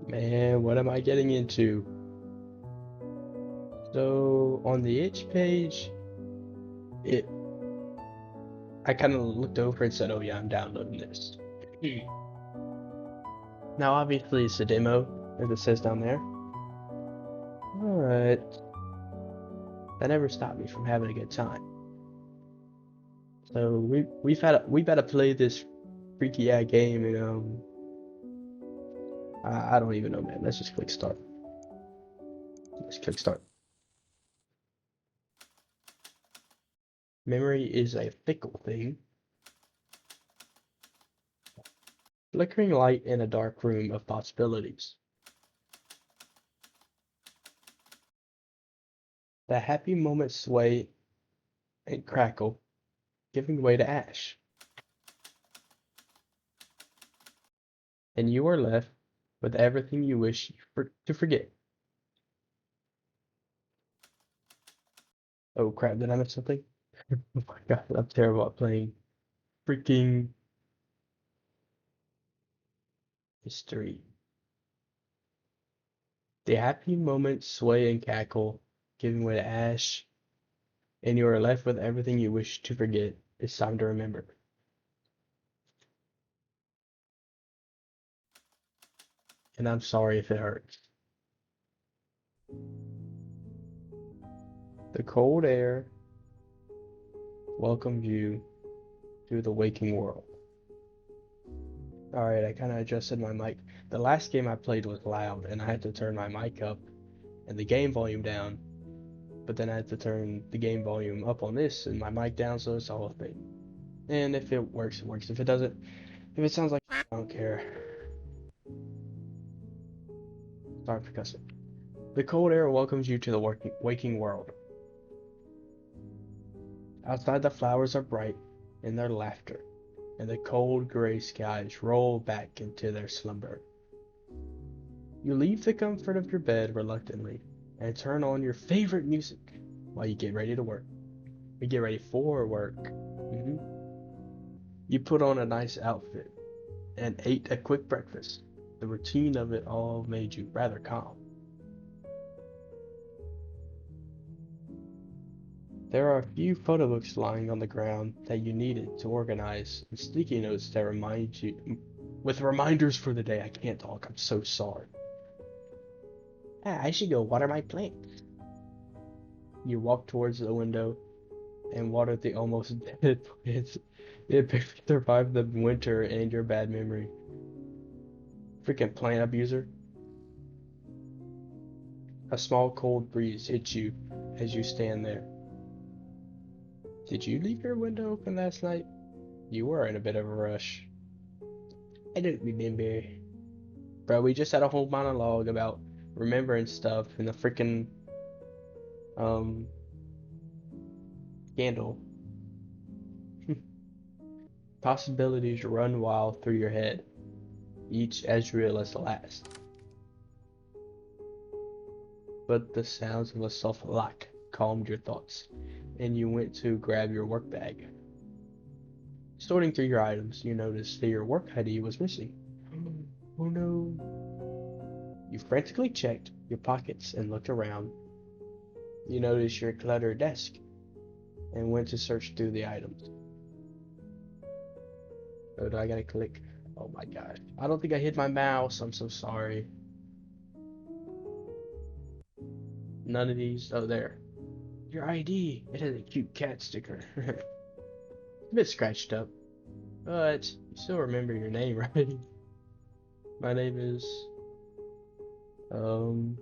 Man, what am I getting into? So on the itch page, it I kind of looked over and said, "Oh yeah, I'm downloading this." Now obviously it's a demo, as it says down there. But that never stopped me from having a good time. So we better play this freaky ass game and I don't even know, man. Let's just click start. Let's click start. Memory is a fickle thing. Flickering light in a dark room of possibilities. The happy moments sway and crackle, giving way to ash. And you are left with everything you wish to forget. Oh crap, did I miss something? Oh my god, I'm terrible at playing freaking history. The happy moments sway and cackle, giving way to ash, and you are left with everything you wish to forget. It's time to remember. And I'm sorry if it hurts. The cold air welcomes you to the waking world. Alright, I kind of adjusted my mic. The last game I played was loud, and I had to turn my mic up and the game volume down. But then I had to turn the game volume up on this and my mic down, so it's the whole thing. And if it works, it works. If it doesn't, if it sounds like I don't care. Sorry for cussing. The cold air welcomes you to the waking world. Outside, the flowers are bright in their laughter, and the cold gray skies roll back into their slumber. You leave the comfort of your bed reluctantly and turn on your favorite music while you get ready to work. We get ready for work. hmm You put on a nice outfit and ate a quick breakfast. The routine of it all made you rather calm. There are a few photo books lying on the ground that you needed to organize, and sticky notes that remind you with reminders for the day. I can't talk, I'm so sorry. Ah, I should go water my plants. You walk towards the window and water the almost dead plants. It barely survived the winter and your bad memory. Freaking plant abuser. A small cold breeze hits you as you stand there. Did you leave your window open last night? You were in a bit of a rush. I don't remember. Bro, we just had a whole monologue about remembering stuff in the freaking um scandal. Possibilities run wild through your head, each as real as the last. But the sounds of a soft lock calmed your thoughts, and you went to grab your work bag. Sorting through your items, you noticed that your work ID was missing. Oh no. You frantically checked your pockets and looked around. You noticed your cluttered desk and went to search through the items. Oh, do I gotta click? Oh my gosh. I don't think I hit my mouse. I'm so sorry. None of these. Oh, there. Your ID. It has a cute cat sticker. A bit scratched up, but you still remember your name, right? My name is, um,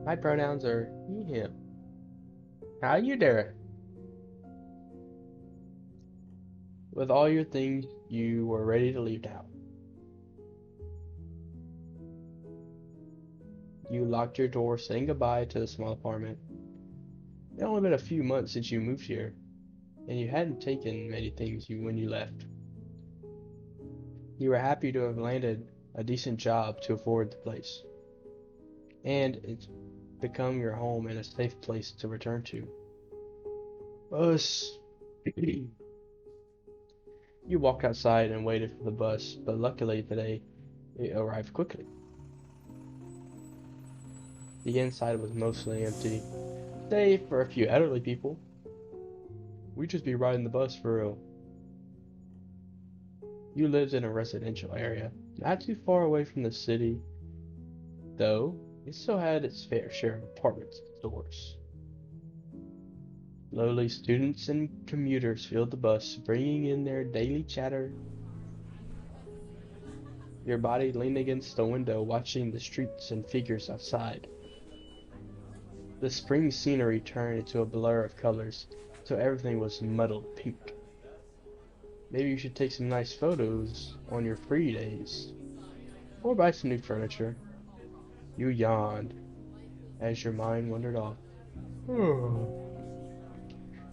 my pronouns are he, him. How you doing? With all your things, you were ready to leave town. You locked your door, saying goodbye to the small apartment. It had only been a few months since you moved here, and you hadn't taken many things when you left. You were happy to have landed a decent job to afford the place, and it's become your home and a safe place to return to. Bus. You walked outside and waited for the bus, but luckily today it arrived quickly. The inside was mostly empty, save for a few elderly people. We'd just be riding the bus for real. You lived in a residential area, not too far away from the city, though it still had its fair share of apartments and stores. Lowly students and commuters filled the bus, bringing in their daily chatter. Your body leaned against the window, watching the streets and figures outside. The spring scenery turned into a blur of colors, so everything was muddled pink. Maybe you should take some nice photos on your free days, or buy some new furniture. You yawned as your mind wandered off.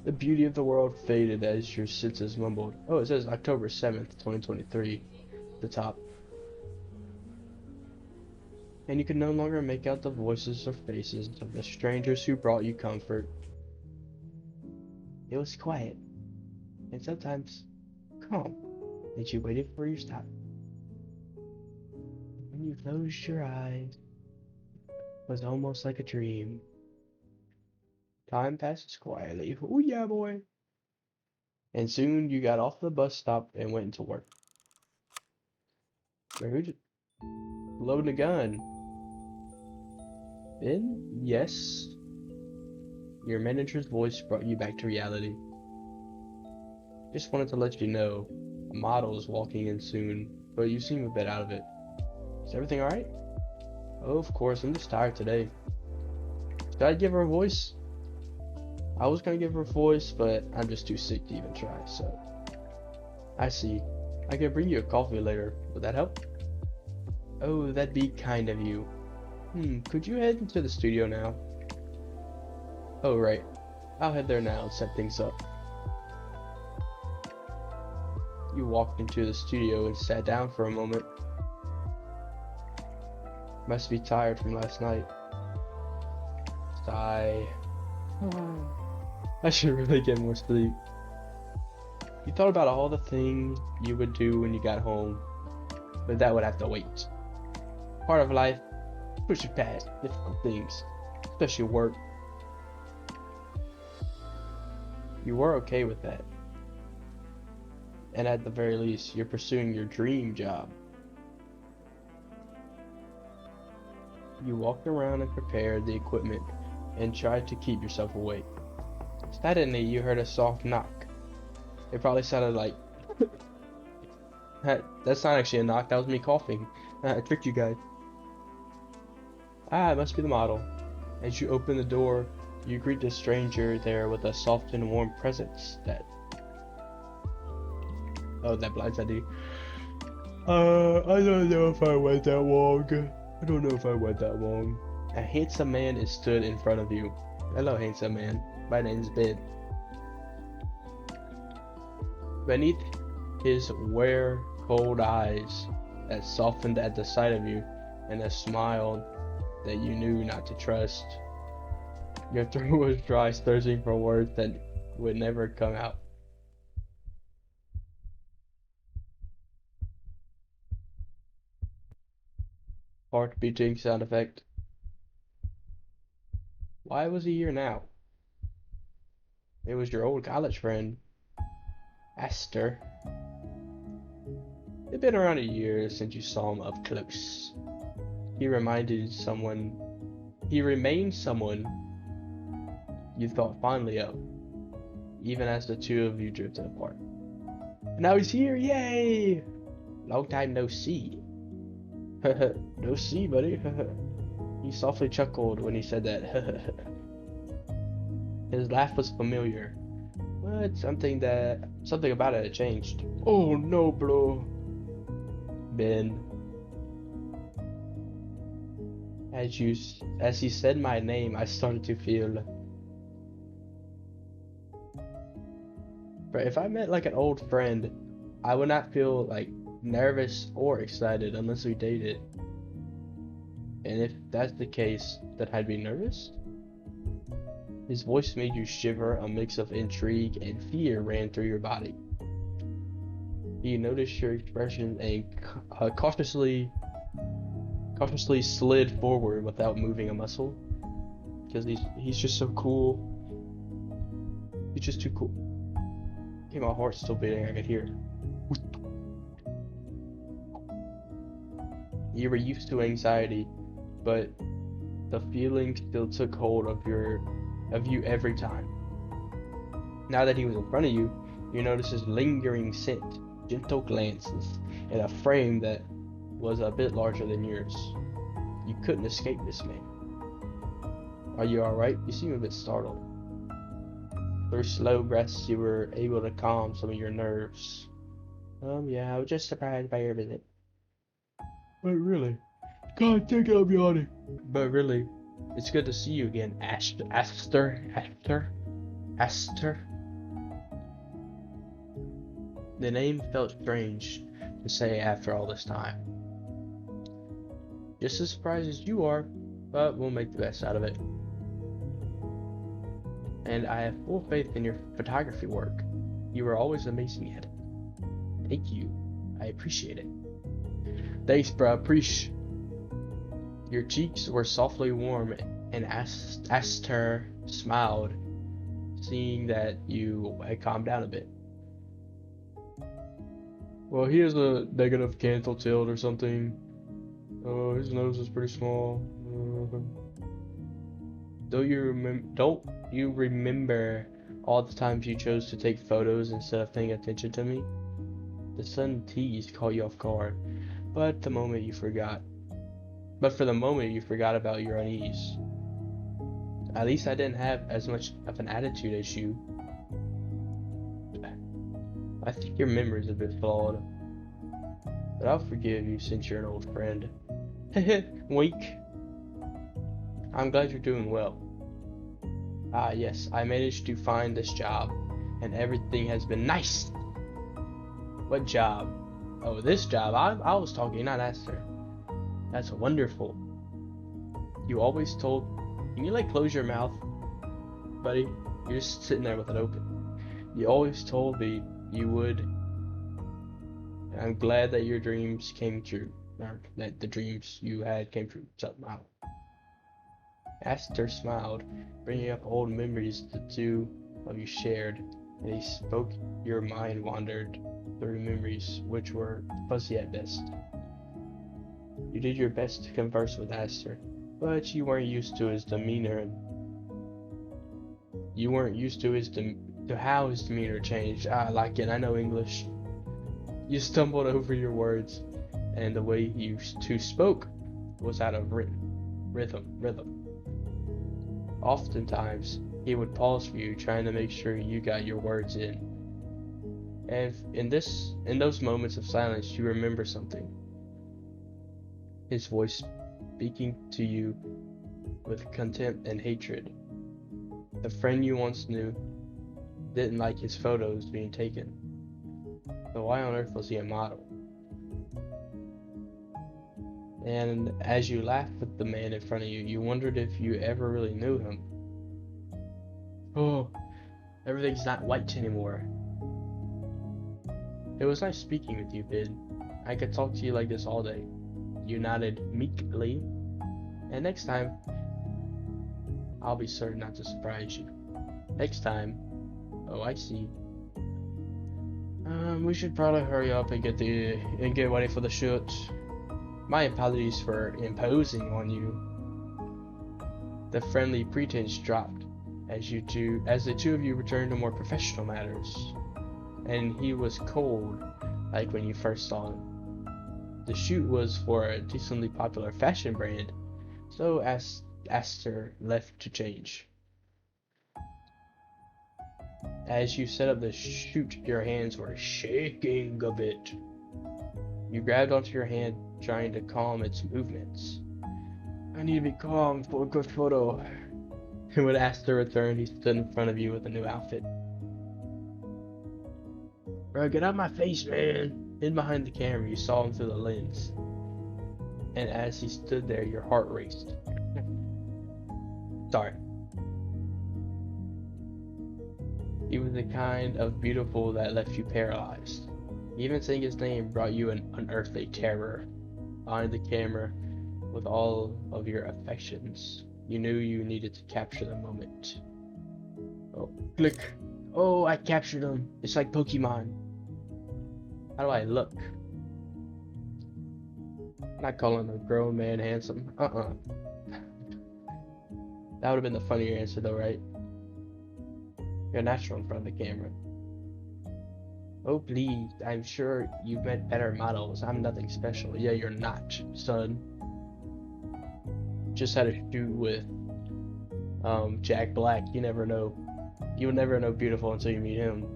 The beauty of the world faded as your senses mumbled. Oh, it says October 7th, 2023, at the top. And you could no longer make out the voices or faces of the strangers who brought you comfort. It was quiet, and sometimes calm, as you waited for your stop. When you closed your eyes, it was almost like a dream. Time passes quietly. Oh yeah, boy. And soon you got off the bus stop and went into work. Wait, who just loading a gun? Ben? Yes. Your manager's voice brought you back to reality. Just wanted to let you know, a model is walking in soon, but you seem a bit out of it. Is everything alright? Oh, of course, I'm just tired today. Should I give her a voice? I was gonna give her a voice, but I'm just too sick to even try, so. I see. I can bring you a coffee later. Would that help? Oh, that'd be kind of you. Could you head into the studio now? Oh, right. I'll head there now and set things up. You walked into the studio and sat down for a moment. Must be tired from last night. Sigh. I should really get more sleep. You thought about all the things you would do when you got home, but that would have to wait. Part of life, push it past difficult things, especially work. You were okay with that. And at the very least, you're pursuing your dream job. You walked around and prepared the equipment and tried to keep yourself awake. Suddenly, you heard a soft knock. It probably sounded like... That's not actually a knock, that was me coughing. I tricked you guys. Ah, it must be the model. As you open the door, you greet the stranger there with a soft and warm presence that... Oh, that blindsided you. I don't know if I went that long. A handsome man stood in front of you. Hello, handsome man. My name's Ben. Beneath his cold eyes that softened at the sight of you, and a smile that you knew not to trust, your throat was dry, thirsting for words that would never come out. Heart beating sound effect. Why was he here now? It was your old college friend, Esther. It'd been around a year since you saw him up close. He remained someone you thought fondly of, even as the two of you drifted apart. And now he's here, yay! Long time no see. No see, buddy. He softly chuckled when he said that. His laugh was familiar, but something about it had changed. Oh no, bro. Ben. As he said my name, I started to feel. But if I met like an old friend, I would not feel like nervous or excited unless we dated. And if that's the case, then I'd be nervous? His voice made you shiver. A mix of intrigue and fear ran through your body. He noticed your expression and cautiously slid forward without moving a muscle. Because he's just so cool. He's just too cool. Hey, my heart's still beating. I could hear it. You were used to anxiety, but the feeling still took hold of you every time. Now that he was in front of you, you noticed his lingering scent, gentle glances, and a frame that was a bit larger than yours. You couldn't escape this man. Are you alright? You seem a bit startled. Through slow breaths, you were able to calm some of your nerves. Yeah, I was just surprised by your visit. But really, God, take it, I'm yawning. But really, it's good to see you again, Aster. The name felt strange to say after all this time. Just as surprised as you are, but we'll make the best out of it. And I have full faith in your photography work. You were always amazing at it. Thank you. I appreciate it. Thanks, bro. Appreciate. Your cheeks were softly warm, and Aster smiled, seeing that you had calmed down a bit. Well, he has a negative canthal tilt or something. Oh, his nose is pretty small. Don't you remember all the times you chose to take photos instead of paying attention to me? The sudden tease caught you off guard, but for the moment you forgot about your unease. At least I didn't have as much of an attitude as you. I think your memory's a bit flawed, but I'll forgive you since you're an old friend. Wink. I'm glad you're doing well. Ah, yes, I managed to find this job, and everything has been nice. What job? Oh, this job. I was talking, not Aster. That's wonderful. You always told. Can you close your mouth, buddy? You're just sitting there with it open. You always told me you would. And I'm glad that your dreams came true. Or that the dreams you had came true. Somehow. Aster smiled, bringing up old memories the two of you shared. And he spoke. Your mind wandered through memories which were fuzzy at best. You did your best to converse with Aster, but you weren't used to his demeanor. You weren't used to how his demeanor changed. I like it. I know English. You stumbled over your words, and the way you two spoke was out of rhythm. Oftentimes, he would pause for you, trying to make sure you got your words in. And in those moments of silence, you remember something. His voice speaking to you with contempt and hatred. The friend you once knew didn't like his photos being taken. So why on earth was he a model? And as you laughed with the man in front of you, you wondered if you ever really knew him. Oh, everything's not white anymore. It was nice speaking with you, Bid. I could talk to you like this all day. You nodded meekly. And next time, I'll be certain not to surprise you. Next time. Oh, I see. We should probably hurry up and get ready for the shoot. My apologies for imposing on you. The friendly pretense dropped as the two of you returned to more professional matters. And he was cold, like when you first saw him. The shoot was for a decently popular fashion brand, so Aster left to change. As you set up the shoot, your hands were shaking a bit. You grabbed onto your hand, trying to calm its movements. I need to be calm for a good photo. And when Aster returned, he stood in front of you with a new outfit. Bro, get out of my face, man. In behind the camera, you saw him through the lens. And as he stood there, your heart raced. Sorry. the kind of beautiful that left you paralyzed. Even saying his name brought you an unearthly terror. Behind the camera, with all of your affections, you knew you needed to capture the moment. Oh, click. Oh, I captured him. It's like Pokemon. How do I look? I'm not calling a grown man handsome. That would have been the funnier answer though, right? You're natural in front of the camera. Oh, please. I'm sure you've met better models. I'm nothing special. Yeah, you're not, son. Just had a shoot with Jack Black. You never know. You'll never know beautiful until you meet him.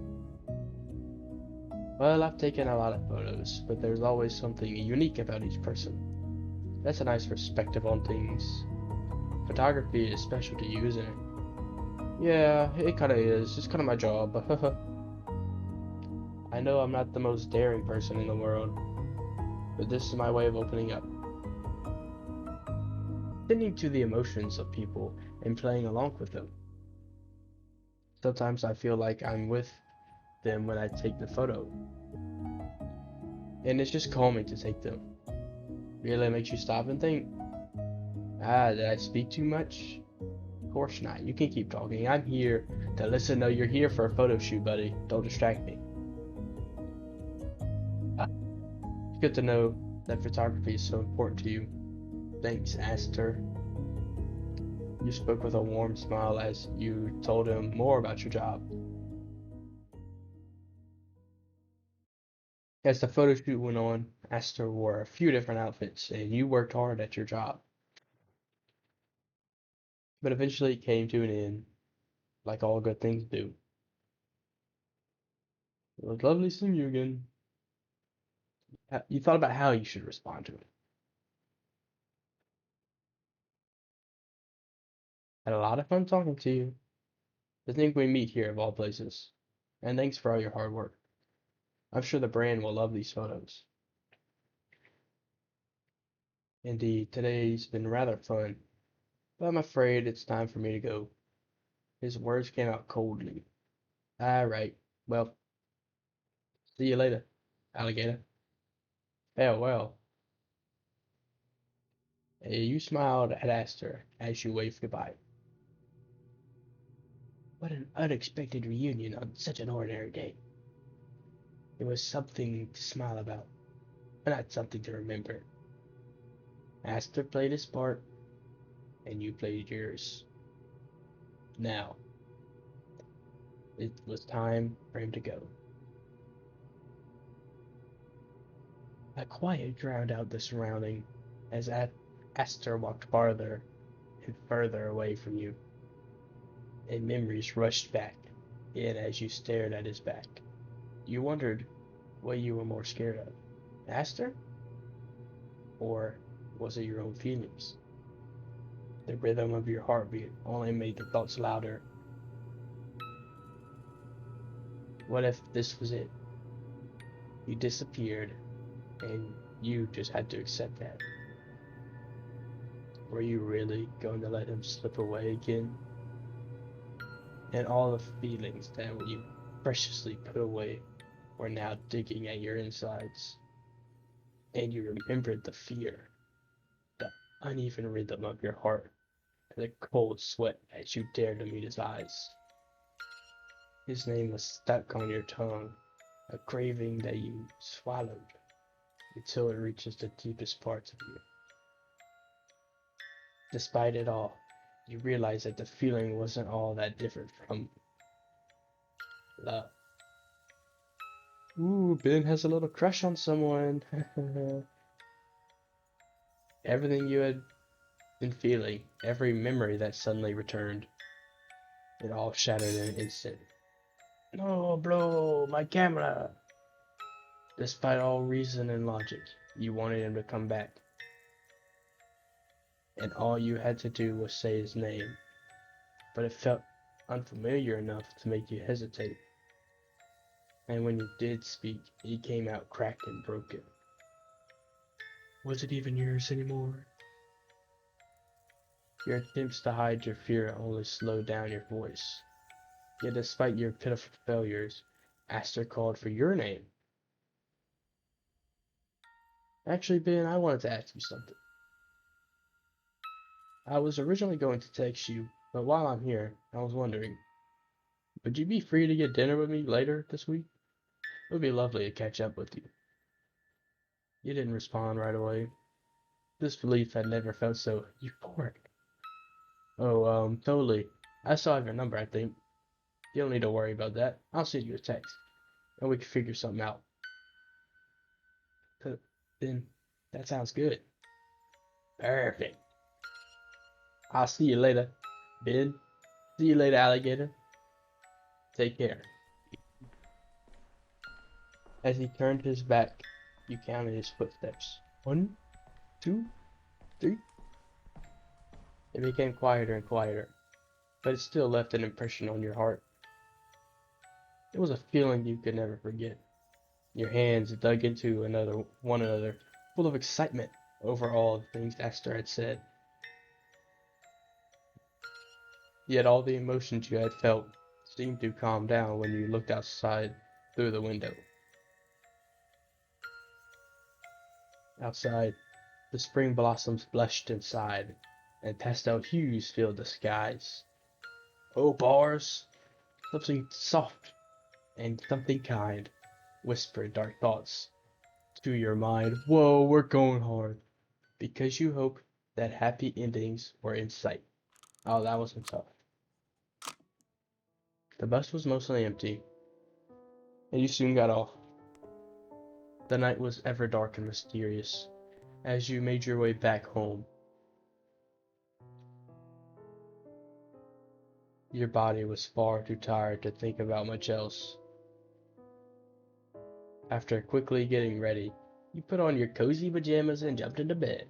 Well, I've taken a lot of photos, but there's always something unique about each person. That's a nice perspective on things. Photography is special to you, isn't it? Yeah, it kinda is. It's kinda my job. I know I'm not the most daring person in the world, but this is my way of opening up. Tending to the emotions of people and playing along with them. Sometimes I feel like I'm with them when I take the photo. And it's just calming to take them. Really makes you stop and think, did I speak too much? Of course not. You can keep talking. I'm here to listen. No, you're here for a photo shoot, buddy. Don't distract me. It's good to know that photography is so important to you. Thanks, Aster. You spoke with a warm smile as you told him more about your job. As the photo shoot went on, Aster wore a few different outfits, and you worked hard at your job. But eventually it came to an end, like all good things do. It was lovely seeing you again. You thought about how you should respond to it. Had a lot of fun talking to you. To think we meet here of all places. And thanks for all your hard work. I'm sure the brand will love these photos. Indeed, today's been rather fun, but I'm afraid it's time for me to go. His words came out coldly. Alright, well, see you later, alligator. Farewell. You smiled at Aster as you waved goodbye. What an unexpected reunion on such an ordinary day. It was something to smile about, but not something to remember. Aster played his part, and you played yours. Now, it was time for him to go. A quiet drowned out the surrounding as Aster walked farther and further away from you, and memories rushed back in as you stared at his back. You wondered what you were more scared of, Aster? Or was it your own feelings? The rhythm of your heartbeat only made the thoughts louder. What if this was it? You disappeared, and you just had to accept that. Were you really going to let him slip away again? And all the feelings that you preciously put away were now digging at your insides. And you remembered the fear, the uneven rhythm of your heart, and the cold sweat as you dared to meet his eyes. His name was stuck on your tongue, a craving that you swallowed until it reaches the deepest parts of you. Despite it all, you realize that the feeling wasn't all that different from love. Ooh, Ben has a little crush on someone. Everything you had been feeling, every memory that suddenly returned, it all shattered in an instant. No, bro, my camera! Despite all reason and logic, you wanted him to come back. And all you had to do was say his name, but it felt unfamiliar enough to make you hesitate. And when you did speak, it came out cracked and broken. Was it even yours anymore? Your attempts to hide your fear only slowed down your voice. Yet despite your pitiful failures, Aster called for your name. Actually, Ben, I wanted to ask you something. I was originally going to text you, but while I'm here, I was wondering, would you be free to get dinner with me later this week? It would be lovely to catch up with you. You didn't respond right away. Disbelief had never felt so euphoric. Oh, totally. I still have your number, I think. You don't need to worry about that. I'll send you a text, and we can figure something out. Then, that sounds good. Perfect. I'll see you later, Ben. See you later, alligator. Take care. As he turned his back, you counted his footsteps. 1, 2, 3. It became quieter and quieter, but it still left an impression on your heart. It was a feeling you could never forget. Your hands dug into one another, full of excitement over all the things Esther had said. Yet all the emotions you had felt seemed to calm down when you looked outside through the window. Outside, the spring blossoms blushed inside, and pastel hues filled the skies. Oh, bars! Something soft and something kind whispered dark thoughts to your mind. Whoa, we're going hard. Because you hoped that happy endings were in sight. Oh, that wasn't tough. The bus was mostly empty, and you soon got off. The night was ever dark and mysterious. As you made your way back home, your body was far too tired to think about much else. After quickly getting ready, you put on your cozy pajamas and jumped into bed.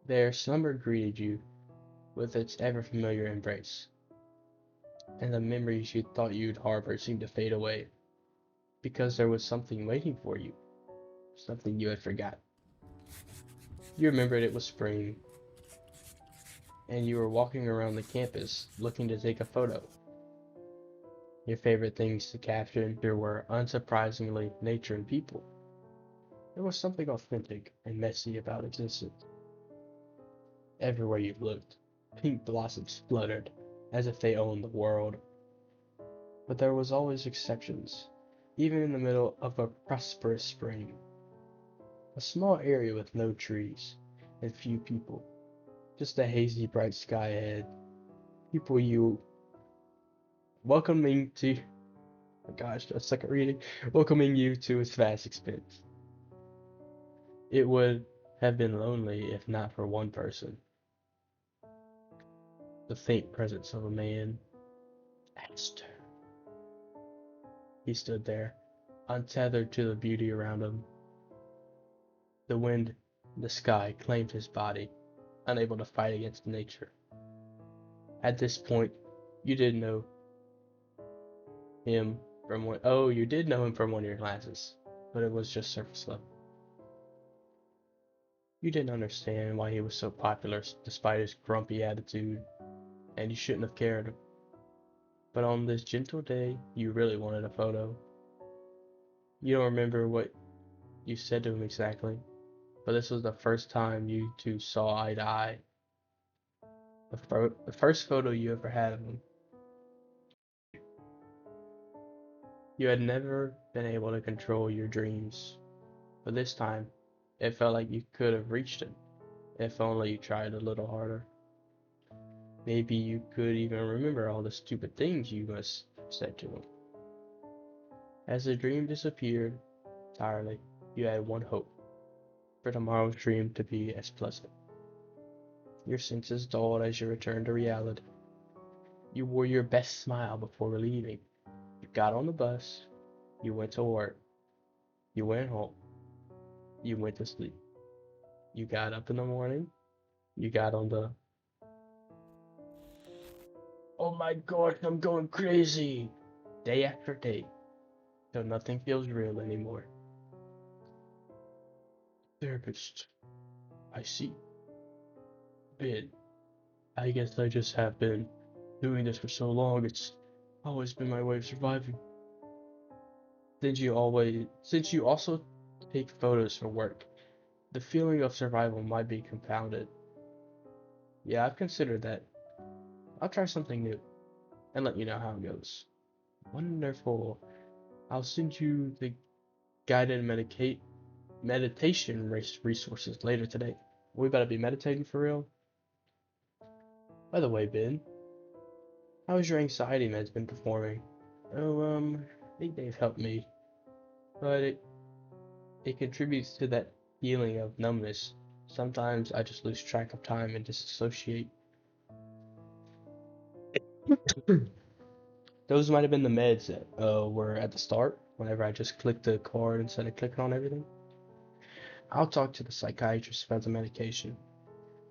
There, slumber greeted you with its ever-familiar embrace, and the memories you thought you'd harbor seemed to fade away, because there was something waiting for you, something you had forgotten. You remembered it was spring, and you were walking around the campus looking to take a photo. Your favorite things to capture were, unsurprisingly, nature and people. There was something authentic and messy about existence. Everywhere you looked, pink blossoms fluttered, as if they owned the world. But there was always exceptions, even in the middle of a prosperous spring. A small area with no trees and few people, just a hazy bright sky ahead. People you welcoming to oh gosh, a second reading, welcoming you to its vast expanse. It would have been lonely if not for one person. The faint presence of a man. Aster. He stood there, untethered to the beauty around him. The wind, the sky claimed his body, unable to fight against nature. At this point, you did know him from one. Oh, you did know him from one of your classes, but it was just surface level. You didn't understand why he was so popular despite his grumpy attitude, and you shouldn't have cared. But on this gentle day, you really wanted a photo. You don't remember what you said to him exactly, but this was the first time you two saw eye to eye. The first photo you ever had of him. You had never been able to control your dreams, but this time, it felt like you could have reached him, if only you tried a little harder. Maybe you could even remember all the stupid things you must have said to him. As the dream disappeared entirely, you had one hope, for tomorrow's dream to be as pleasant. Your senses dulled as you returned to reality. You wore your best smile before leaving. You got on the bus, you went to work, you went home, you went to sleep. You got up in the morning, you got on the oh my gosh, I'm going crazy day after day, till nothing feels real anymore. Therapist, I see. Ben, I guess I just have been Doing this for so long, it's always been my way of surviving. Since you also take photos for work, the feeling of survival might be compounded. Yeah, I've considered that. I'll try something new and let you know how it goes. Wonderful. I'll send you the guided meditation resources later today. We better be meditating for real. By the way, Ben, how has your anxiety meds been performing? Oh, I think they've helped me, but it contributes to that feeling of numbness. Sometimes I just lose track of time and disassociate. Those might have been the meds that were at the start, whenever I just clicked the card instead of clicking on everything. I'll talk to the psychiatrist about the medication,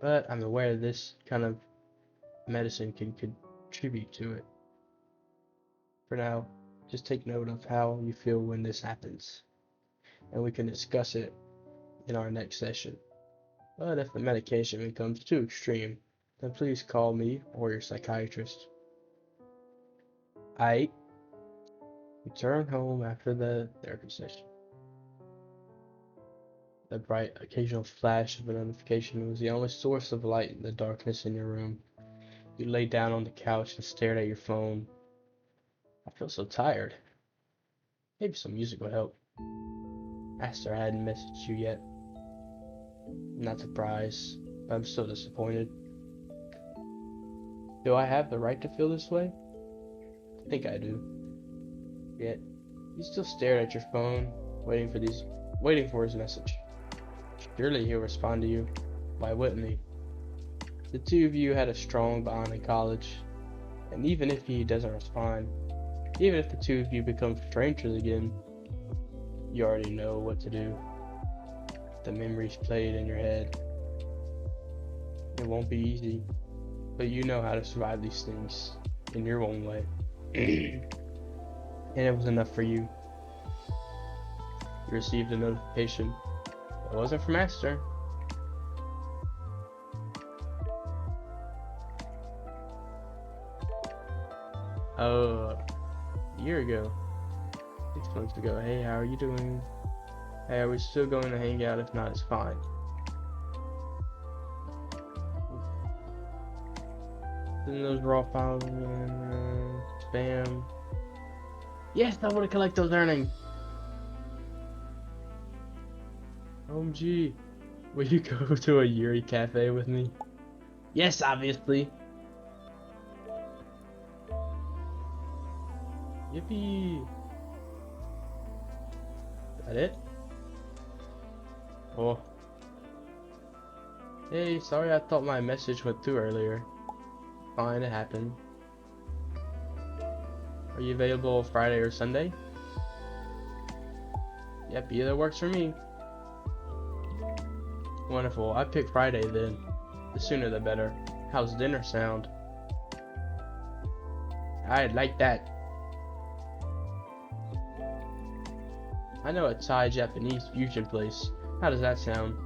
but I'm aware this kind of medicine can contribute to it. For now, just take note of how you feel when this happens, and we can discuss it in our next session. But if the medication becomes too extreme, then please call me or your psychiatrist. I return home after the therapy session. The bright occasional flash of a notification was the only source of light in the darkness in your room. You lay down on the couch and stared at your phone. I feel so tired. Maybe some music would help. Aster hadn't messaged you yet. I'm not surprised, but I'm still disappointed. Do I have the right to feel this way? I think I do. Yet, you still stared at your phone, waiting for his message. Surely he'll respond to you. Why wouldn't he? The two of you had a strong bond in college, and even if he doesn't respond, even if the two of you become strangers again, you already know what to do. The memories played in your head. It won't be easy, but you know how to survive these things in your own way. And it was enough for you. You received a notification. It wasn't from Aster. A year ago. 6 months ago. Hey, how are you doing? Hey, are we still going to hang out? If not, it's fine. Send those raw files in spam. Yes, I want to collect those earnings. OMG. Will you go to a Yuri cafe with me? Yes, obviously. Yippee. Is that it? Oh. Hey, sorry, I thought my message went through earlier. Fine, it happened. Are you available Friday or Sunday? Yep, either works for me. Wonderful, I pick Friday then. The sooner the better. How's dinner sound? I'd like that. I know a Thai Japanese fusion place. How does that sound?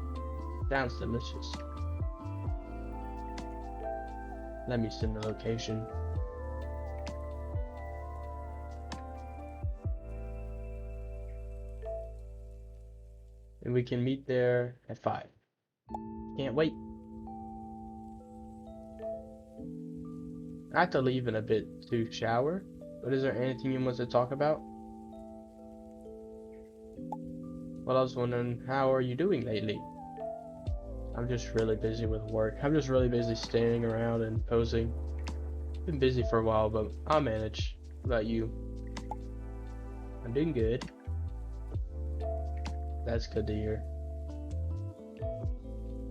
Sounds delicious. Let me send the location. And we can meet there at 5. Can't wait. I have to leave in a bit to shower, but is there anything you want to talk about? Well, I was wondering, how are you doing lately? I'm just really busy with work. I'm just really busy standing around and posing. Been busy for a while, but I'll manage. What about you? I'm doing good. That's good to hear.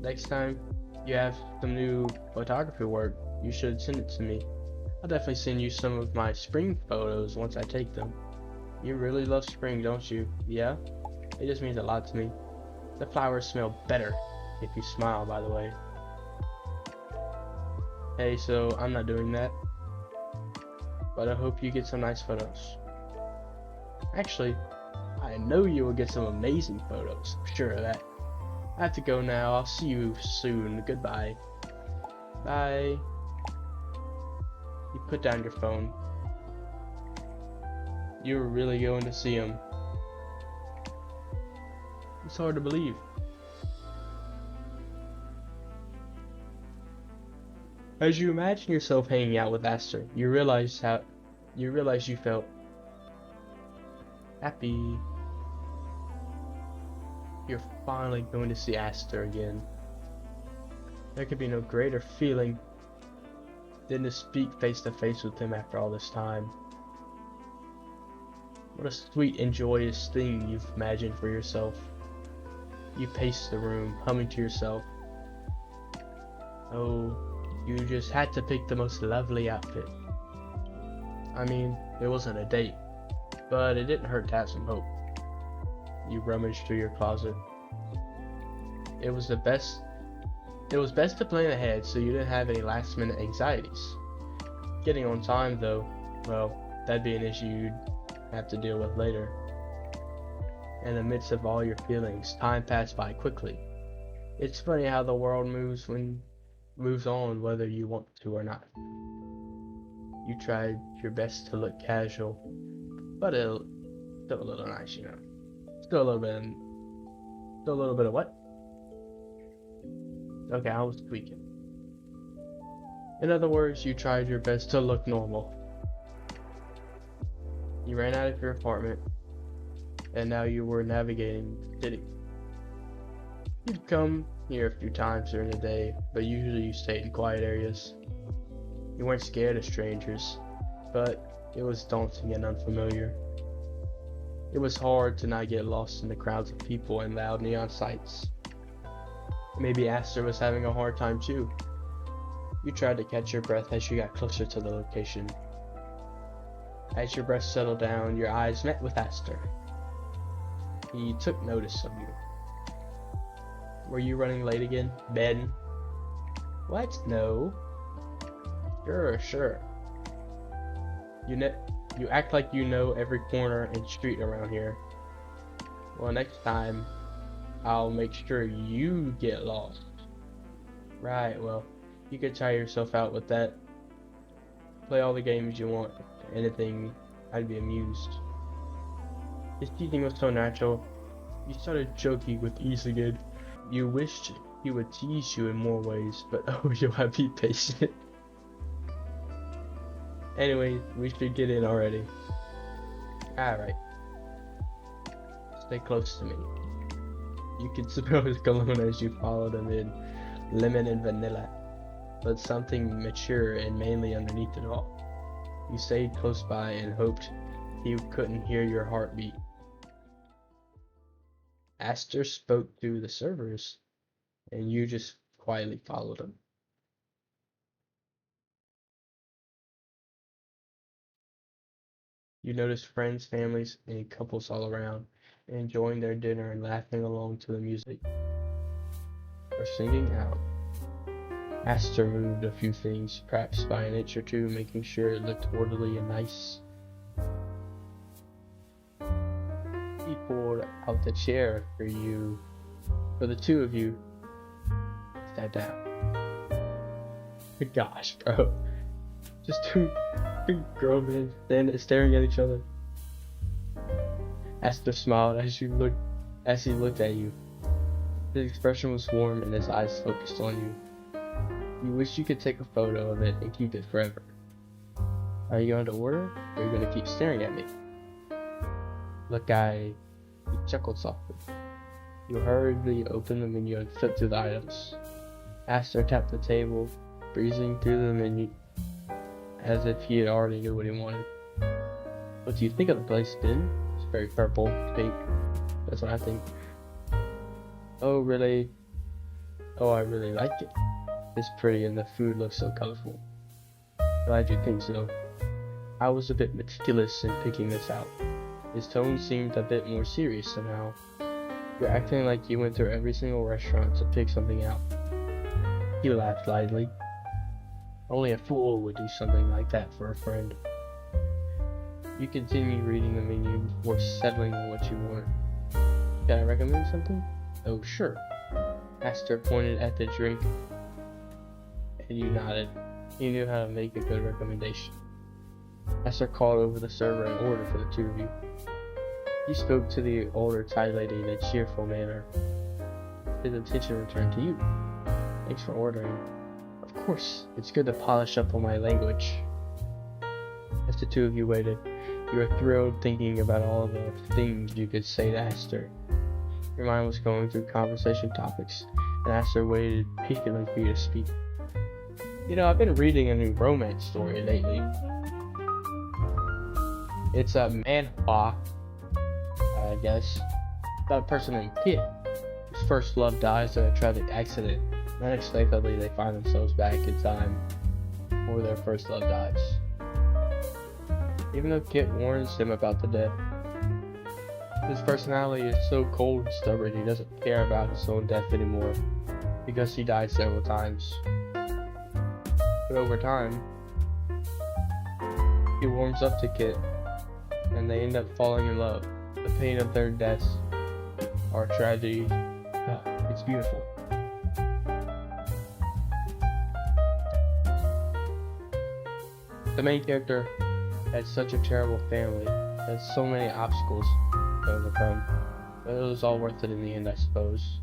Next time you have some new photography work, you should send it to me. I'll definitely send you some of my spring photos once I take them. You really love spring, don't you? Yeah? It just means a lot to me. The flowers smell better if you smile, by the way. Hey, so I'm not doing that, but I hope you get some nice photos. Actually, I know you will get some amazing photos. I'm sure of that. I have to go now. I'll see you soon. Goodbye. Bye. put down your phone. You were really going to see him. It's hard to believe. As you imagine yourself hanging out with Aster, you realize you felt happy. You're finally going to see Aster again. There could be no greater feeling than to speak face to face with him after all this time. What a sweet and joyous thing you've imagined for yourself. You pace the room, humming to yourself. Oh, you just had to pick the most lovely outfit. I mean, it wasn't a date, but it didn't hurt to have some hope. You rummaged through your closet. It was best to plan ahead so you didn't have any last minute anxieties. Getting on time though, well, that'd be an issue you'd have to deal with later. In the midst of all your feelings, time passed by quickly. It's funny how the world moves on whether you want to or not. You tried your best to look casual, but still a little nice, you know. Still a little bit of what? Okay, I was tweaking. In other words, you tried your best to look normal. You ran out of your apartment, and now you were navigating the city. You'd come here a few times during the day, but usually you stayed in quiet areas. You weren't scared of strangers, but it was daunting and unfamiliar. It was hard to not get lost in the crowds of people and loud neon sights. Maybe Aster was having a hard time too. You tried to catch your breath as you got closer to the location. As your breath settled down, your eyes met with Aster. He took notice of you. Were you running late again, Ben? What? No. Sure. You act like you know every corner and street around here. Well, next time, I'll make sure you get lost. Right, well, you could tire yourself out with that. Play all the games you want. Anything, I'd be amused. His teasing was so natural. You started joking with ease again. You wished he would tease you in more ways, but oh, you'll have to be patient. Anyway, we should get in already. Alright. Stay close to me. You could smell his cologne as you followed him in, lemon and vanilla, but something mature and manly underneath it all. You stayed close by and hoped he couldn't hear your heartbeat. Aster spoke to the servers, and you just quietly followed him. You noticed friends, families, and couples all around, enjoying their dinner and laughing along to the music, or singing out. Aster moved a few things, perhaps by an inch or two, making sure it looked orderly and nice. He pulled out the chair for the two of you. Sat down. Gosh, bro. Just two grown men staring at each other. Aster smiled as he looked at you. His expression was warm and his eyes focused on you. You wish you could take a photo of it and keep it forever. Are you going to order, or are you going to keep staring at me? Look, he chuckled softly. You hurriedly opened the menu and flipped through the items. Aster tapped the table, breezing through the menu as if he already knew what he wanted. What do you think of the place, Ben? It's very purple, pink. That's what I think. Oh, really? Oh, I really like it. It's pretty and the food looks so colorful. Glad you think so. I was a bit meticulous in picking this out. His tone seemed a bit more serious somehow. You're acting like you went through every single restaurant to pick something out. He laughed lightly. Only a fool would do something like that for a friend. You continued reading the menu before settling on what you wanted. Can I recommend something? Oh, sure. Aster pointed at the drink, and you nodded. You knew how to make a good recommendation. Esther called over the server and ordered for the two of you. You spoke to the older Thai lady in a cheerful manner. His attention returned to you. Thanks for ordering. Of course, it's good to polish up on my language. As the two of you waited, you were thrilled thinking about all the things you could say to Esther. Your mind was going through conversation topics, and Esther waited patiently for you to speak. You know, I've been reading a new romance story lately. It's a manhwa, I guess, about a person named Kit, whose first love dies in a tragic accident. Unexpectedly, they find themselves back in time before their first love dies. Even though Kit warns him about the death, his personality is so cold and stubborn he doesn't care about his own death anymore, because he died several times. But over time, he warms up to Kit, and they end up falling in love. The pain of their deaths are tragedy. It's beautiful. The main character had such a terrible family, had so many obstacles to overcome, but it was all worth it in the end, I suppose.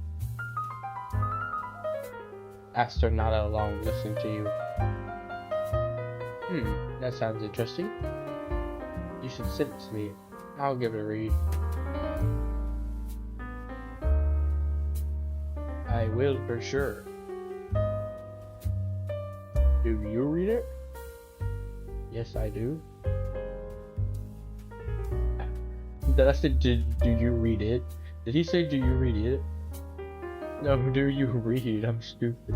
Esther nodded along, listening to you. That sounds interesting. You should send it to me. I'll give it a read. I will for sure. Do you read it? Yes, I do. I said, do you read it? Did he say, do you read it? No, do you read? I'm stupid.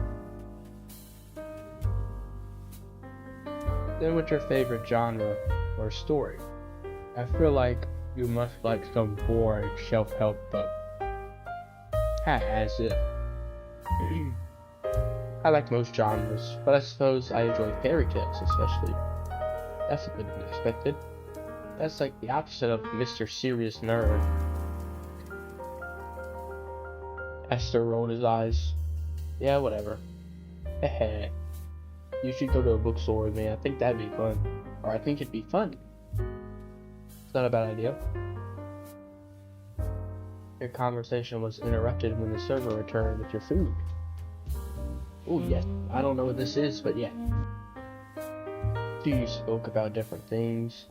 Then what's your favorite genre or story? I feel like you must like some boring self-help book. As if. I like most genres, but I suppose I enjoy fairy tales especially. That's a bit unexpected. That's like the opposite of Mr. Serious Nerd. Esther rolled his eyes. Yeah, whatever. Heh. You should go to a bookstore with me. I think that'd be fun. Or I think it'd be fun. It's not a bad idea. Your conversation was interrupted when the server returned with your food. Oh yes, I don't know what this is, but yeah. You spoke about different things.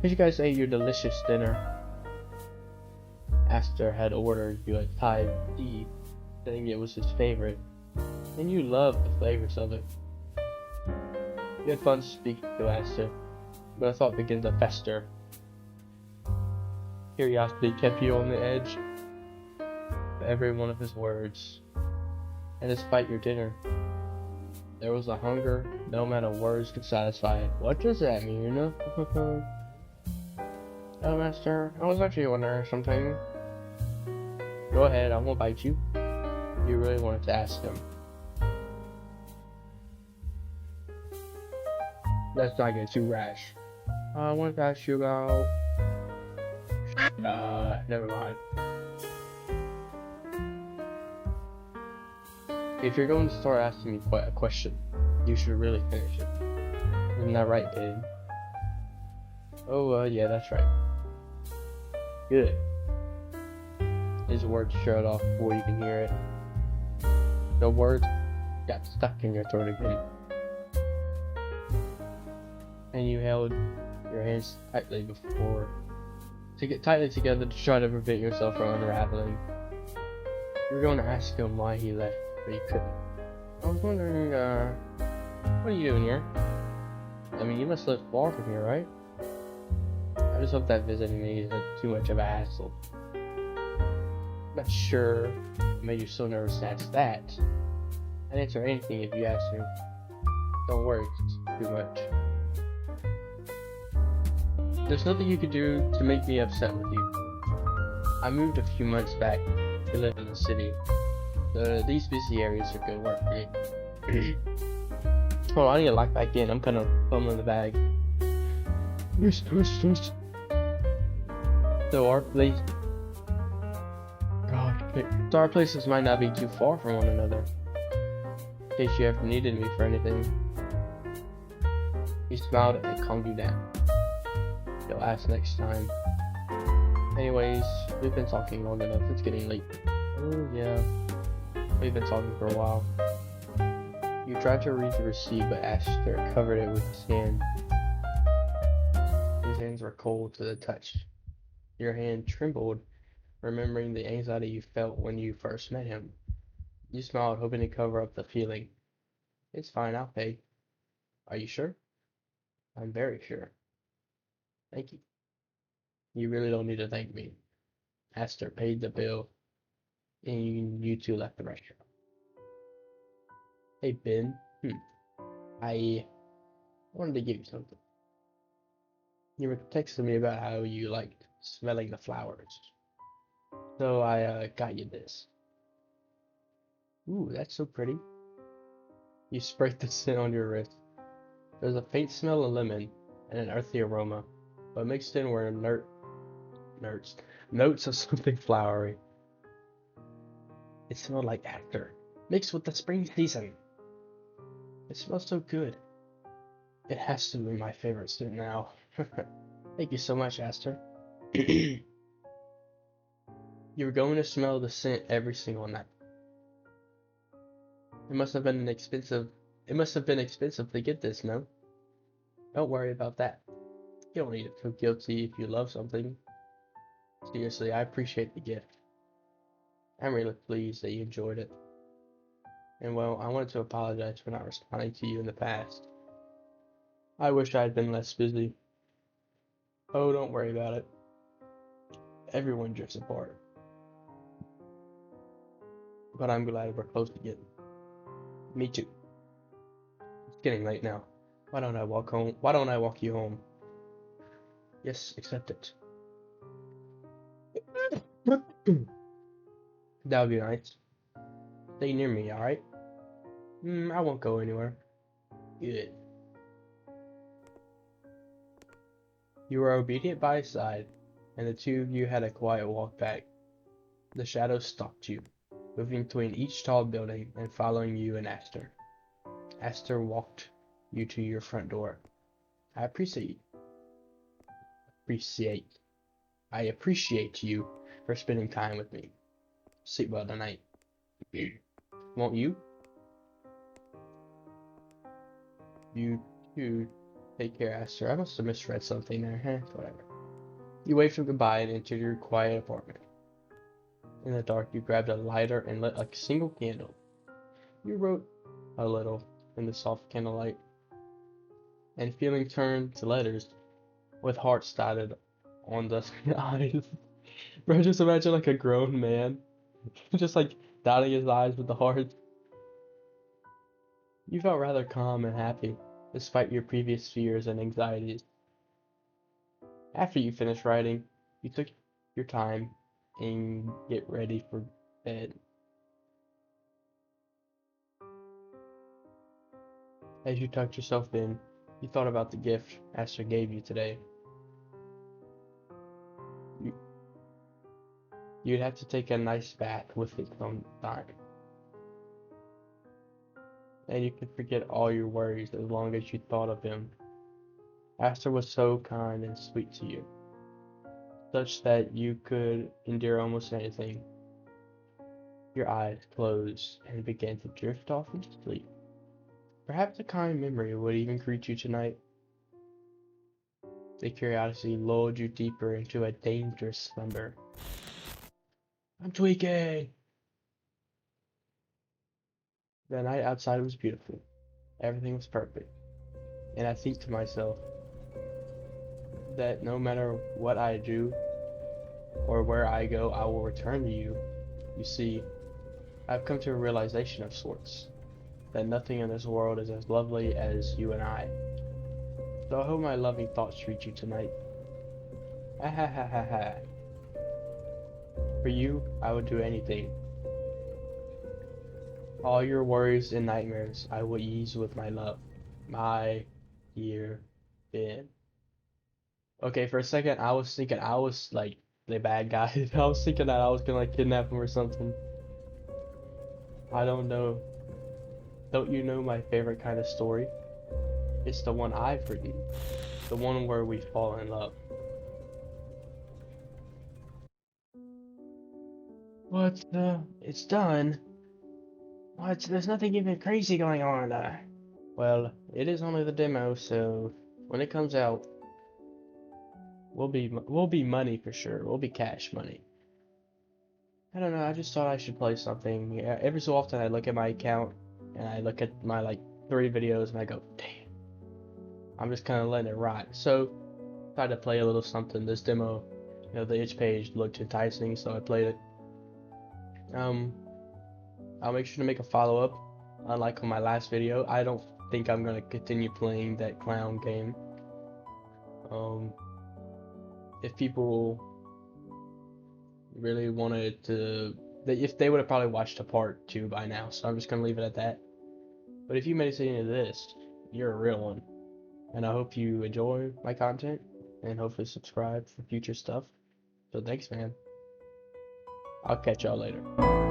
As you guys ate your delicious dinner, Esther had ordered you a Thai tea, saying it was his favorite, and you loved the flavors of it. You had fun speaking to Esther, but a thought began to fester. Curiosity kept you on the edge of every one of his words, and despite your dinner, there was a hunger no amount of words could satisfy it. What does that mean, you know? Oh, Master, I was actually wondering something. Go ahead, I won't bite you. You really wanted to ask him. Let's not get too rash. I wanted to ask you about... never mind. If you're going to start asking me a question, you should really finish it. Isn't that right, babe? Oh, yeah, that's right. Good. His words trailed off before you can hear it. The words got stuck in your throat again. And you held your hands tightly tightly together to try to prevent yourself from unraveling. You were going to ask him why he left, but you couldn't. I was wondering, what are you doing here? I mean, you must live far from here, right? I just hope that visiting me isn't too much of a hassle. I'm not sure what made you so nervous to ask that. I'd answer anything if you asked me. Don't worry, it's too much. There's nothing you could do to make me upset with you. I moved a few months back to live in the city. These busy areas are good work for me. Oh, I need to lock back in. I'm kind of fumbling the bag. So our places might not be too far from one another. In case you ever needed me for anything. He smiled and calmed you down. You'll ask next time. Anyways, we've been talking long enough. It's getting late. Oh yeah, we've been talking for a while. You tried to read the receipt, but Aster covered it with his hand. His hands were cold to the touch. Your hand trembled, remembering the anxiety you felt when you first met him. You smiled, hoping to cover up the feeling. It's fine, I'll pay. Are you sure? I'm very sure. Thank you. You really don't need to thank me. Aster paid the bill, and you two left the restaurant. Hey, Ben. I wanted to give you something. You were texting me about how you liked smelling the flowers. So I got you this. Ooh, that's so pretty. You sprayed the scent on your wrist. There's a faint smell of lemon and an earthy aroma, but mixed in were notes of something flowery. It smelled like Aster, mixed with the spring season. It smells so good. It has to be my favorite scent now. Thank you so much, Aster. You were going to smell the scent every single night. It must have been expensive to get this, no? Don't worry about that. You don't need to feel guilty if you love something. Seriously, I appreciate the gift. I'm really pleased that you enjoyed it. And well, I wanted to apologize for not responding to you in the past. I wish I had been less busy. Oh, don't worry about it. Everyone drifts apart. But I'm glad we're close again. Me too. It's getting late now. Why don't I walk home? Why don't I walk you home? Yes, accept it. That would be nice. Stay near me, alright? I won't go anywhere. Good. You were obedient by his side, and the two of you had a quiet walk back. The shadows stalked you, moving between each tall building and following you and Aster. Aster walked you to your front door. I appreciate you for spending time with me. Sleep well tonight. Won't you? You too. Take care, Aster. I must have misread something there. Whatever. You waved him goodbye and entered your quiet apartment. In the dark, you grabbed a lighter and lit a single candle. You wrote a little in the soft candlelight, and feeling turned to letters with hearts dotted on the eyes. Bro, just imagine like a grown man, just like dotting his eyes with the hearts. You felt rather calm and happy, despite your previous fears and anxieties. After you finished writing, you took your time and get ready for bed. As you tucked yourself in, you thought about the gift Aster gave you today. You'd have to take a nice bath with it sometime. And you could forget all your worries as long as you thought of him. Aster was so kind and sweet to you, such that you could endure almost anything. Your eyes closed and began to drift off into sleep. Perhaps a kind memory would even greet you tonight. The curiosity lulled you deeper into a dangerous slumber. I'm tweaking! The night outside was beautiful. Everything was perfect. And I think to myself that no matter what I do or where I go, I will return to you. You see, I've come to a realization of sorts, that nothing in this world is as lovely as you and I. So I hope my loving thoughts reach you tonight. Ha ha ha ha ha. For you, I would do anything. All your worries and nightmares I will ease with my love. My dear Ben. Okay, for a second I was thinking I was like the bad guy. I was thinking that I was gonna like kidnap him or something. I don't know. Don't you know my favorite kind of story? It's the one I've written. The one where we fall in love. What? It's done. What? There's nothing even crazy going on. Well, it is only the demo, so when it comes out, we'll be money for sure. We'll be cash money. I don't know. I just thought I should play something. Yeah, every so often, I look at my account and I look at my like 3 videos and I go, damn. I'm just kind of letting it ride. So, tried to play a little something. This demo, the itch page looked enticing, so I played it. Um, I'll make sure to make a follow-up. Unlike on my last video, I don't think I'm gonna continue playing that clown game. Um, if people really wanted to, if they would have probably watched a part 2 by now, so I'm just gonna leave it at that. But if you made it to the end of this, you're a real one. And I hope you enjoy my content and hopefully subscribe for future stuff. So thanks, man. I'll catch y'all later.